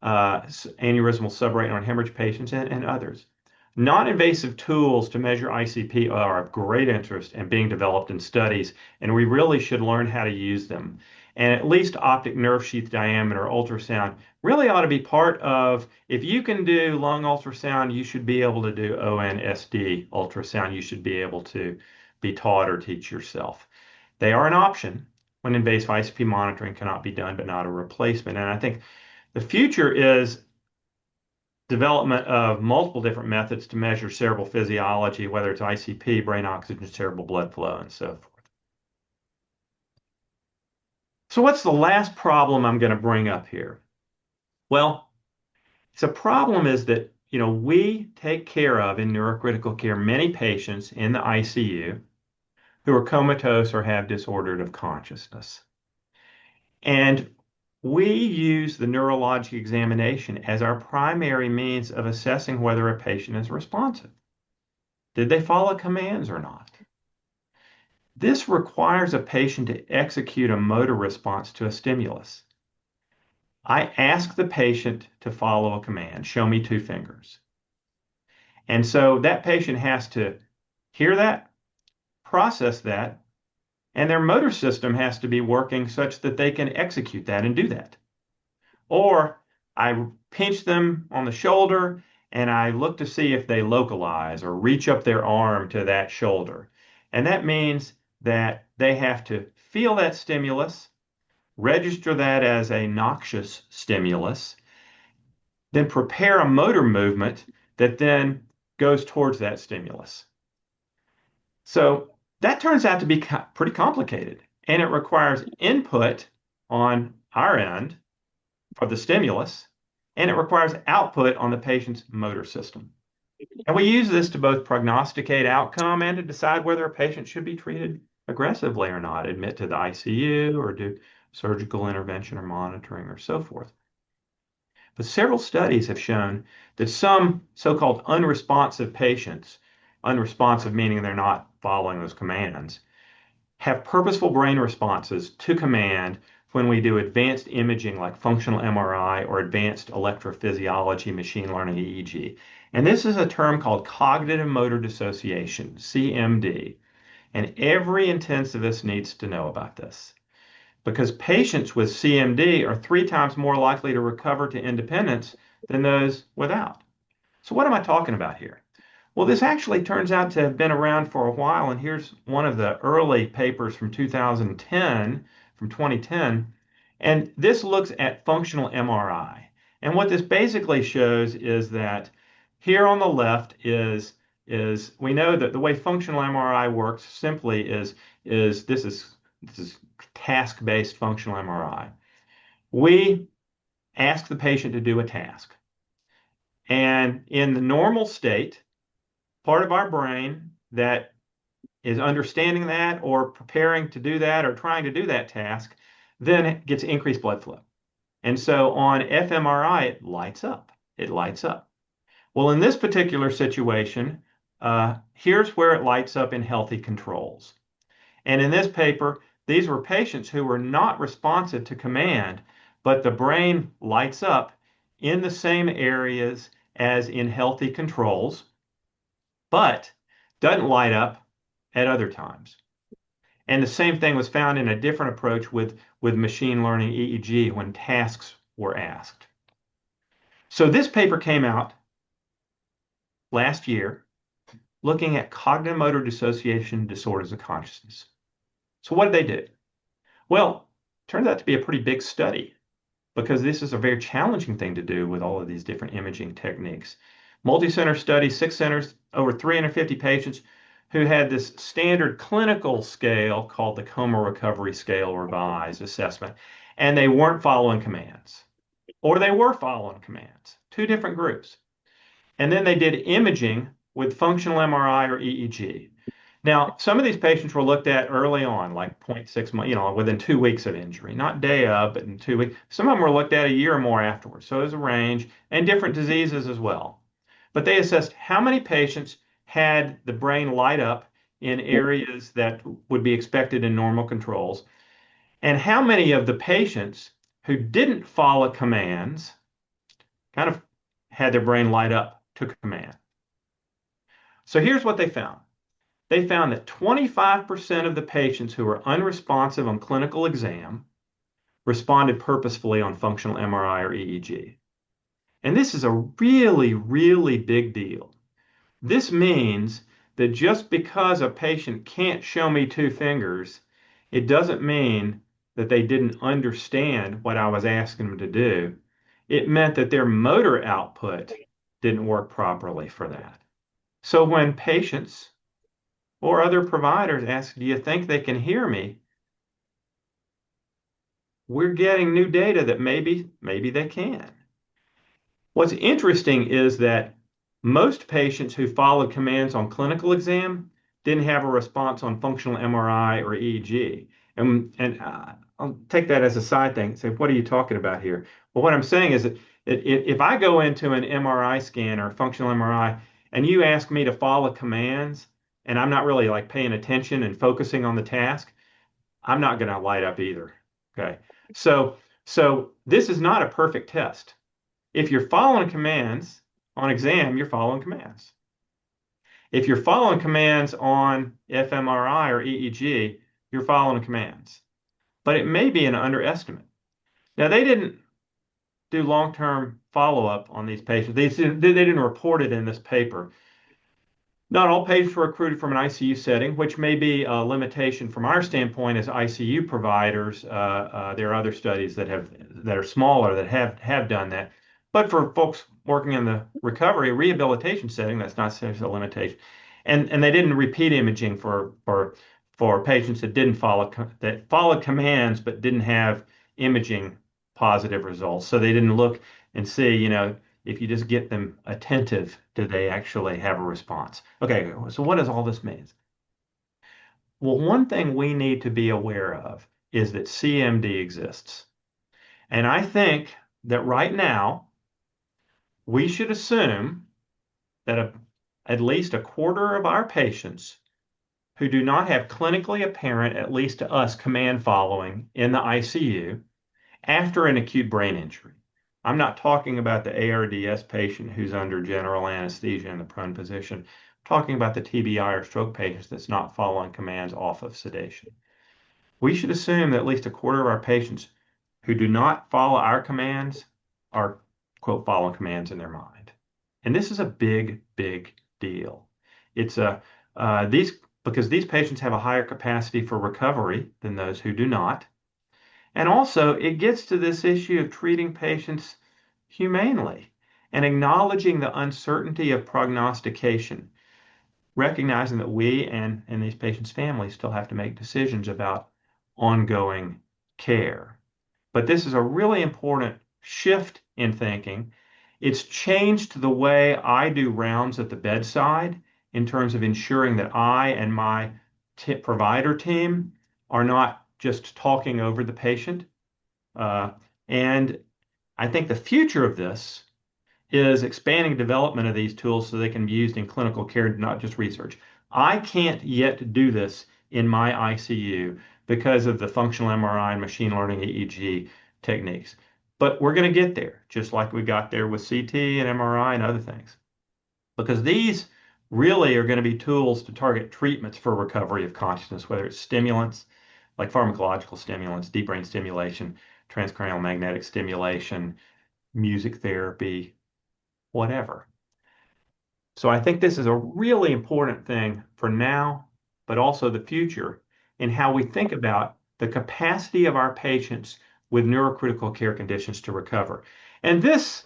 aneurysmal subarachnoid hemorrhage patients, and others. Non-invasive tools to measure ICP are of great interest and being developed in studies, and we really should learn how to use them. And at least optic nerve sheath diameter ultrasound really ought to be part of, if you can do lung ultrasound, you should be able to do ONSD ultrasound. You should be able to be taught or teach yourself. They are an option when invasive ICP monitoring cannot be done, but not a replacement. And I think the future is development of multiple different methods to measure cerebral physiology, whether it's ICP, brain oxygen, cerebral blood flow, and so forth. So what's the last problem I'm going to bring up here? Well, the problem is that, we take care of in neurocritical care many patients in the ICU who are comatose or have disordered of consciousness. And we use the neurologic examination as our primary means of assessing whether a patient is responsive. Did they follow commands or not? This requires a patient to execute a motor response to a stimulus. I ask the patient to follow a command, show me 2 fingers. And so that patient has to hear that, process that, and their motor system has to be working such that they can execute that and do that. Or I pinch them on the shoulder and I look to see if they localize or reach up their arm to that shoulder. And that means that they have to feel that stimulus, register that as a noxious stimulus, then prepare a motor movement that then goes towards that stimulus. So that turns out to be pretty complicated, and it requires input on our end for the stimulus, and it requires output on the patient's motor system. And we use this to both prognosticate outcome and to decide whether a patient should be treated aggressively or not, admit to the ICU or do surgical intervention or monitoring or so forth. But several studies have shown that some so-called unresponsive patients, unresponsive meaning they're not following those commands, have purposeful brain responses to command when we do advanced imaging like functional MRI or advanced electrophysiology, machine learning EEG. And this is a term called cognitive motor dissociation, CMD. And every intensivist needs to know about this. because patients with CMD are 3 times more likely to recover to independence than those without. So what am I talking about here? Well, this actually turns out to have been around for a while, and here's one of the early papers from 2010, and this looks at functional MRI. And what this basically shows is that here on the left is we know that the way functional MRI works simply is this is task-based functional MRI. We ask the patient to do a task. And in the normal state, part of our brain that is understanding that or preparing to do that or trying to do that task then it gets increased blood flow. And so on fMRI, it lights up. It lights up. Well, in this particular situation, here's where it lights up in healthy controls. And in this paper, these were patients who were not responsive to command, but the brain lights up in the same areas as in healthy controls, but doesn't light up at other times. And the same thing was found in a different approach with machine learning EEG when tasks were asked. So this paper came out last year looking at cognitive motor dissociation disorders of consciousness. So what did they do? Well, it turns out to be a pretty big study because this is a very challenging thing to do with all of these different imaging techniques. Multi-center study, 6 centers, over 350 patients who had this standard clinical scale called the Coma Recovery Scale Revised Assessment, and they weren't following commands, or they were following commands, 2 different groups. And then they did imaging with functional MRI or EEG. Now, some of these patients were looked at early on, like 0.6 months, within 2 weeks of injury, not day of, but in 2 weeks. Some of them were looked at a year or more afterwards. So there's a range and different diseases as well. But they assessed how many patients had the brain light up in areas that would be expected in normal controls, and how many of the patients who didn't follow commands kind of had their brain light up to command. So here's what they found. They found that 25% of the patients who were unresponsive on clinical exam responded purposefully on functional MRI or EEG. And this is a really, really big deal. This means that just because a patient can't show me 2 fingers, it doesn't mean that they didn't understand what I was asking them to do. It meant that their motor output didn't work properly for that. So when patients or other providers ask, do you think they can hear me? We're getting new data that maybe they can. What's interesting is that most patients who followed commands on clinical exam didn't have a response on functional MRI or EEG. And I'll take that as a side thing and say, what are you talking about here? Well, what I'm saying is that if I go into an MRI scan or functional MRI and you ask me to follow commands, and I'm not really like paying attention and focusing on the task, I'm not going to light up either. Okay. So this is not a perfect test. If you're following commands on exam, you're following commands. If you're following commands on fMRI or EEG, you're following commands. But it may be an underestimate. Now, they didn't do long-term follow-up on these patients. They didn't report it in this paper. Not all patients were recruited from an ICU setting, which may be a limitation from our standpoint as ICU providers. There are other studies that are smaller that have done that. But for folks working in the recovery rehabilitation setting, that's not such a limitation. And they didn't repeat imaging for patients that followed commands but didn't have imaging positive results. So they didn't look and see, if you just get them attentive, do they actually have a response? Okay, so what does all this mean? Well, one thing we need to be aware of is that CMD exists. And I think that right now, we should assume that at least a quarter of our patients who do not have clinically apparent, at least to us, command following in the ICU after an acute brain injury. I'm not talking about the ARDS patient who's under general anesthesia in the prone position. I'm talking about the TBI or stroke patients that's not following commands off of sedation. we should assume that at least a quarter of our patients who do not follow our commands are, quote, following commands in their mind. And this is a big, big deal. It's because these patients have a higher capacity for recovery than those who do not. And also, it gets to this issue of treating patients humanely and acknowledging the uncertainty of prognostication, recognizing that we and these patients' families still have to make decisions about ongoing care. But this is a really important shift in thinking. It's changed the way I do rounds at the bedside in terms of ensuring that I and my provider team are not just talking over the patient. And I think the future of this is expanding development of these tools so they can be used in clinical care, not just research. I can't yet do this in my ICU because of the functional MRI and machine learning EEG techniques. But we're going to get there, just like we got there with CT and MRI and other things. Because these really are going to be tools to target treatments for recovery of consciousness, whether it's stimulants, like pharmacological stimulants, deep brain stimulation, transcranial magnetic stimulation, music therapy, whatever. So I think this is a really important thing for now, but also the future in how we think about the capacity of our patients with neurocritical care conditions to recover. And this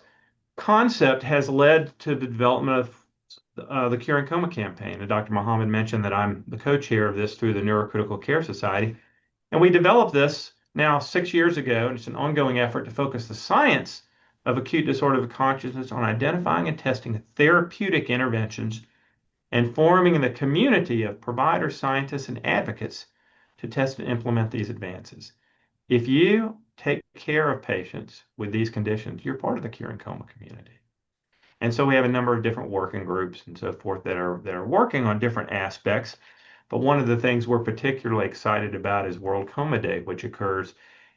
concept has led to the development of the Cure in Coma campaign. And Dr. Mohammed mentioned that I'm the co-chair of this through the Neurocritical Care Society. And we developed this now 6 years ago, and it's an ongoing effort to focus the science of acute disorder of consciousness on identifying and testing therapeutic interventions and forming the community of providers, scientists, and advocates to test and implement these advances. If you take care of patients with these conditions, you're part of the Cure in Coma community. And so we have a number of different working groups and so forth that are working on different aspects. But one of the things we're particularly excited about is World Coma Day, which occurs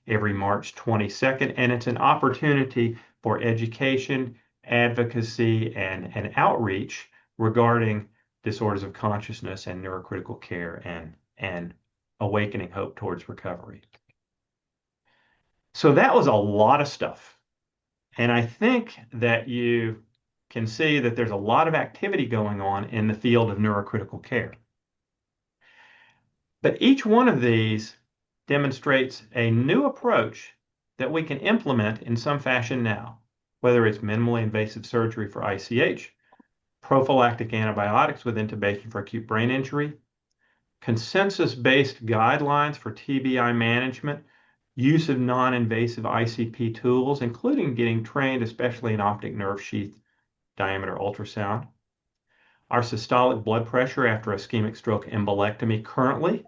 every March 22nd. And it's an opportunity for education, advocacy, and outreach regarding disorders of consciousness and neurocritical care and awakening hope towards recovery. So that was a lot of stuff. And I think that you can see that there's a lot of activity going on in the field of neurocritical care. But each one of these demonstrates a new approach that we can implement in some fashion now, whether it's minimally invasive surgery for ICH, prophylactic antibiotics with intubation for acute brain injury, consensus-based guidelines for TBI management, use of non-invasive ICP tools, including getting trained, especially in optic nerve sheath diameter ultrasound, our systolic blood pressure after ischemic stroke embolectomy currently,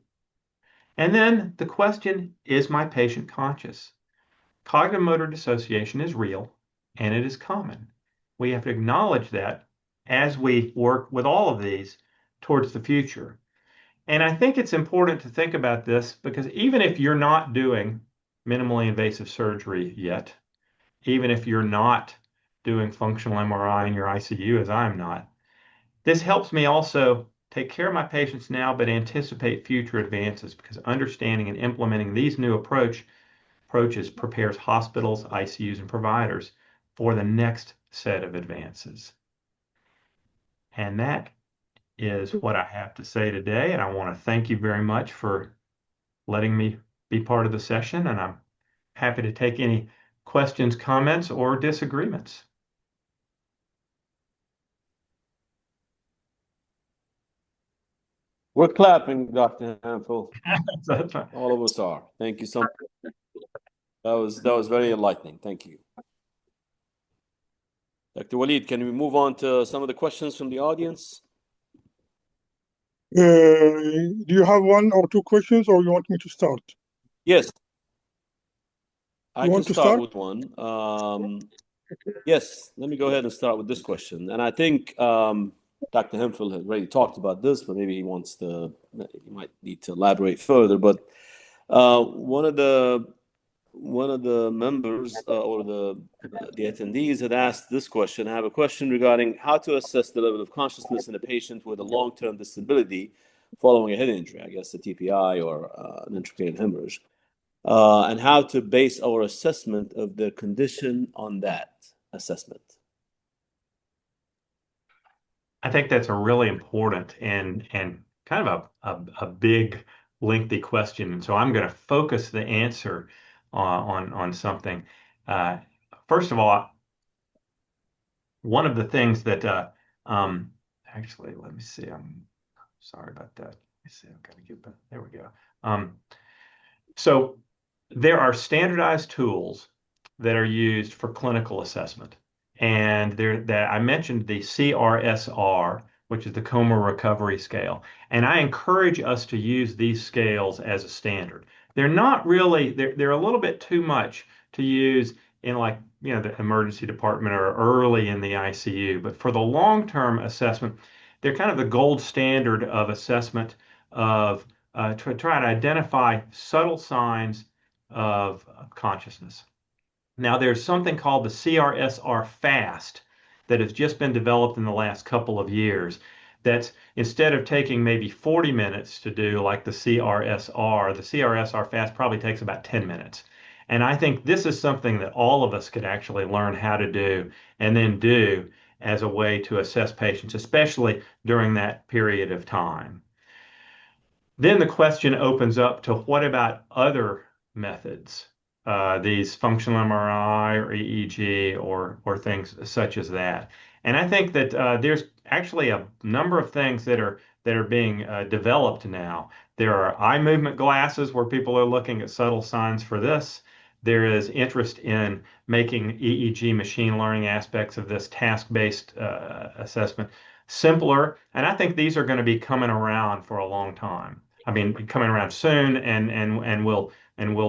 and then the question, is my patient conscious? Cognitive motor dissociation is real, and it is common. We have to acknowledge that as we work with all of these towards the future. And I think it's important to think about this because even if you're not doing minimally invasive surgery yet, even if you're not doing functional MRI in your ICU, as I'm not, this helps me also take care of my patients now, but anticipate future advances because understanding and implementing these new approaches prepares hospitals, ICUs, and providers for the next set of advances. And that is what I have to say today. And I want to thank you very much for letting me be part of the session. And I'm happy to take any questions, comments, or disagreements. We're clapping, Dr. Hanfel. That's fine. All of us are. Thank you so much. That was very enlightening. Thank you. Dr. Walid, can we move on to some of the questions from the audience? Do you have one or two questions, or you want me to start? Yes. I You can want to start start? with one. Yes, let me go ahead and start with this question. And I think Dr. Hemphill has already talked about this, but maybe he might need to elaborate further. But one of the members or the attendees had asked this question. I have a question regarding how to assess the level of consciousness in a patient with a long-term disability following a head injury, I guess a TPI or an intracranial hemorrhage, and how to base our assessment of their condition on that assessment. I think that's a really important and kind of a big, lengthy question. And so I'm going to focus the answer on something. First of all, one of the things that actually, let me see. I'm sorry about that. Let me see. I've got to get back. There we go. So there are standardized tools that are used for clinical assessment. And I mentioned the CRSR, which is the Coma Recovery Scale. And I encourage us to use these scales as a standard. They're not really, they're a little bit too much to use in the emergency department or early in the ICU. But for the long-term assessment, they're kind of the gold standard of assessment of to try to identify subtle signs of consciousness. Now, there's something called the CRSR FAST that has just been developed in the last couple of years. That's instead of taking maybe 40 minutes to do like the CRSR FAST probably takes about 10 minutes. And I think this is something that all of us could actually learn how to do and then do as a way to assess patients, especially during that period of time. Then the question opens up to what about other methods? These functional MRI or EEG or things such as that. And I think that there's actually a number of things that are being developed now. There are eye movement glasses where people are looking at subtle signs for this. There is interest in making EEG machine learning aspects of this task-based assessment simpler. And I think these are going to be coming around for a long time. I mean, coming around soon and will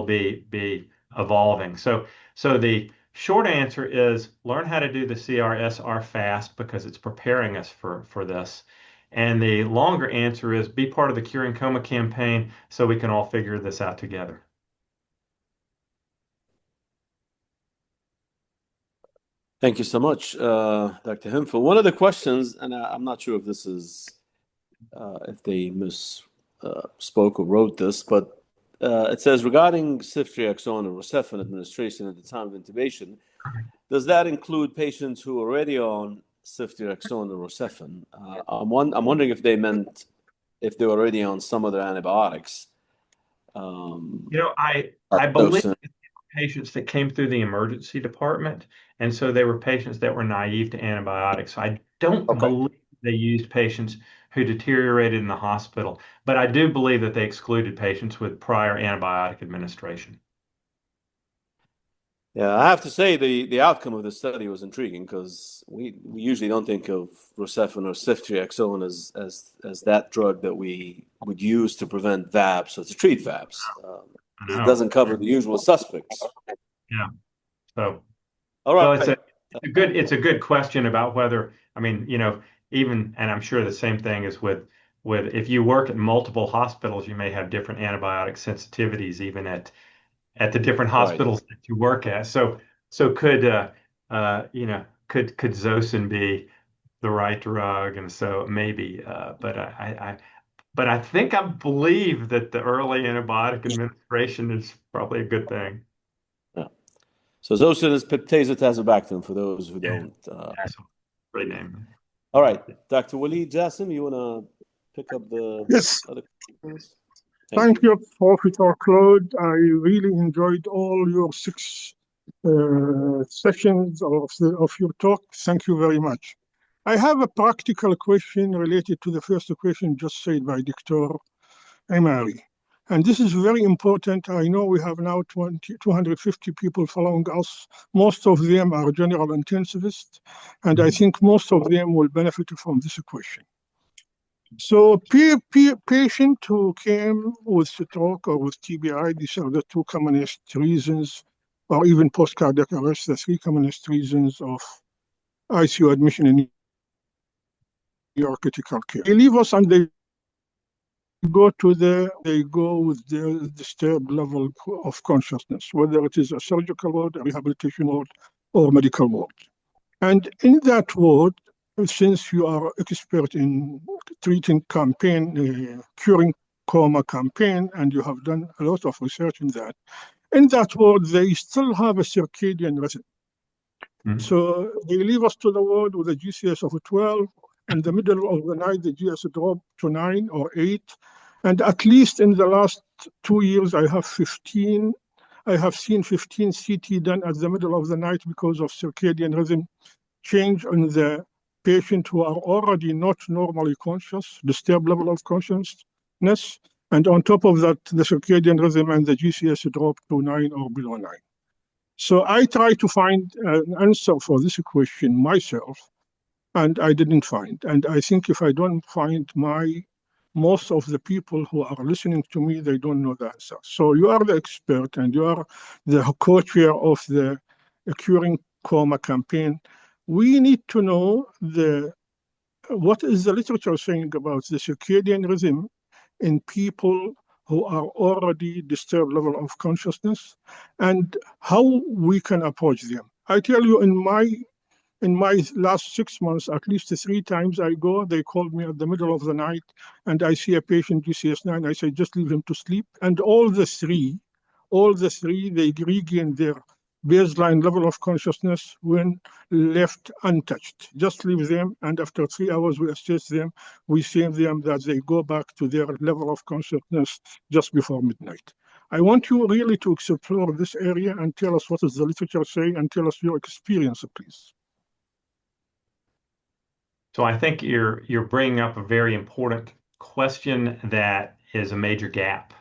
be evolving. So the short answer is learn how to do the CRSR FAST because it's preparing us for this. And the longer answer is be part of the Curing Coma campaign so we can all figure this out together. Thank you so much, Dr. Hemphill. One of the questions, and I'm not sure if this is, if they misspoke or wrote this, but it says regarding ceftriaxone and Rocephin administration at the time of intubation, does that include patients who are already on ceftriaxone or Rocephin? I'm wondering if they meant if they were already on some other antibiotics. I believe patients that came through the emergency department, and so they were patients that were naive to antibiotics. So I don't believe they used patients who deteriorated in the hospital, but I do believe that they excluded patients with prior antibiotic administration. Yeah, I have to say the outcome of the study was intriguing because we usually don't think of Rocephin or ceftriaxone as that drug that we would use to prevent VABS or to treat VABS. It doesn't cover the usual suspects. Yeah. So, all right. So it's a good question about whether, I mean, even, and I'm sure the same thing is with if you work at multiple hospitals, you may have different antibiotic sensitivities even at the different hospitals that you work at. So could Zosyn be the right drug? And so maybe, but I think I believe that the early antibiotic administration is probably a good thing. Yeah. So Zosyn is peptazotazobactam for those who don't. Great name. All right, Dr. Waleed Jassim, you want to pick up the other questions? Thank you, Professor Claude. I really enjoyed all your 6 sessions of your talk. Thank you very much. I have a practical question related to the first question just said by Dr. Emari. And this is very important. I know we have now 250 people following us. Most of them are general intensivists, and I think most of them will benefit from this question. So patient who came with stroke or with TBI, these are the 2 commonest reasons, or even post-cardiac arrest, the 3 commonest reasons of ICU admission in Neurocritical Care. They leave us and they go with the disturbed level of consciousness, whether it is a surgical ward, a rehabilitation ward, or medical ward. And in that ward, since you are expert in treating curing coma campaign, and you have done a lot of research in that world, they still have a circadian rhythm. So they leave us to the world with a GCS of 12. In the middle of the night, the GCS dropped to 9 or 8. And at least in the last 2 years, I have seen 15 CT done at the middle of the night because of circadian rhythm change in the patient who are already not normally conscious, disturbed level of consciousness. And on top of that, the circadian rhythm and the GCS drop to 9 or below 9. So I tried to find an answer for this question myself, and I didn't find. And I think if I don't find most of the people who are listening to me, they don't know the answer. So you are the expert, and you are the co-chair of the Curing Coma campaign. We need to know what is the literature saying about the circadian rhythm in people who are already disturbed level of consciousness, and how we can approach them. I tell you, in my last 6 months, at least 3 times I go, they call me at the middle of the night, and I see a patient GCS9. I say, just leave him to sleep. And all the three, they regain their baseline level of consciousness when left untouched. Just leave them, and after 3 hours, we assess them. We see them that they go back to their level of consciousness just before midnight. I want you really to explore this area and tell us what does the literature say, and tell us your experience, please. So I think you're bringing up a very important question that is a major gap,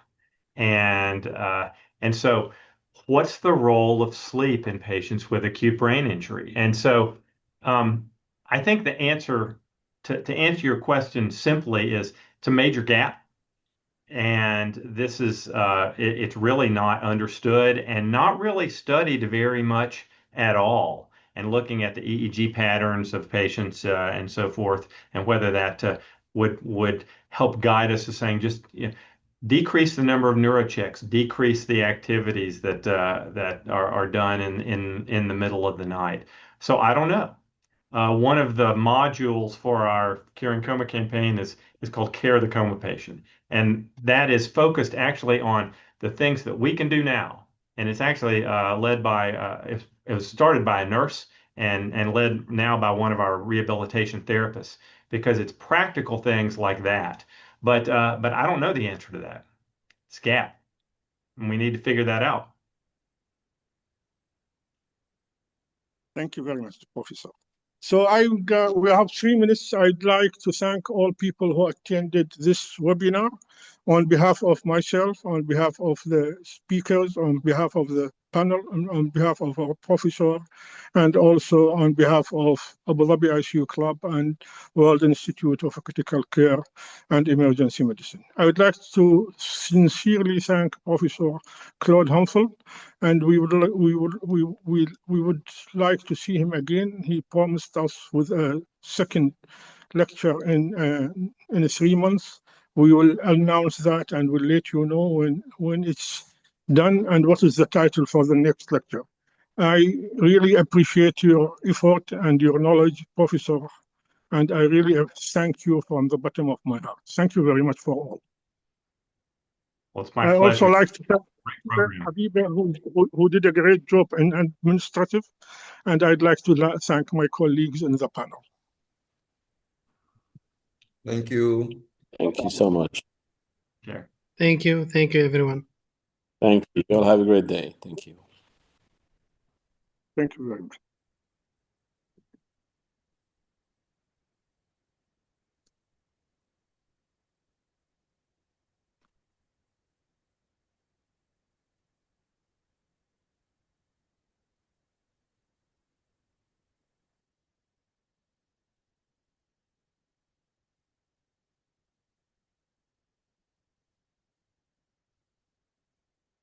and so what's the role of sleep in patients with acute brain injury? And so I think the answer to answer your question simply is it's a major gap, and this is it's really not understood and not really studied very much at all. And looking at the EEG patterns of patients and so forth, and whether that would help guide us to saying just decrease the number of neurochecks, decrease the activities that are done in the middle of the night. So I don't know. One of the modules for our Curing Coma campaign is called Care the Coma Patient, and that is focused actually on the things that we can do now. And it's actually led by it was started by a nurse and led now by one of our rehabilitation therapists, because it's practical things like that. But I don't know the answer to that. It's a gap, and we need to figure that out. Thank you very much, Professor. So we have 3 minutes. I'd like to thank all people who attended this webinar on behalf of myself, on behalf of the speakers, on behalf of the panel, and on behalf of our professor, and also on behalf of Abu Dhabi ICU Club and World Institute of Critical Care and Emergency Medicine. I would like to sincerely thank Professor Claude Humphel, and we would like to see him again. He promised us with a second lecture in 3 months. We will announce that, and we'll let you know when it's done and what is the title for the next lecture. I really appreciate your effort and your knowledge, Professor, and I really thank you from the bottom of my heart. Thank you very much for all. Well, it's my pleasure. I also like to thank Habiba, who did a great job in administrative, and I'd like to thank my colleagues in the panel. Thank you. Thank you so much. Sure. Thank you. Thank you, everyone. Thank you. You all have a great day. Thank you. Thank you very much.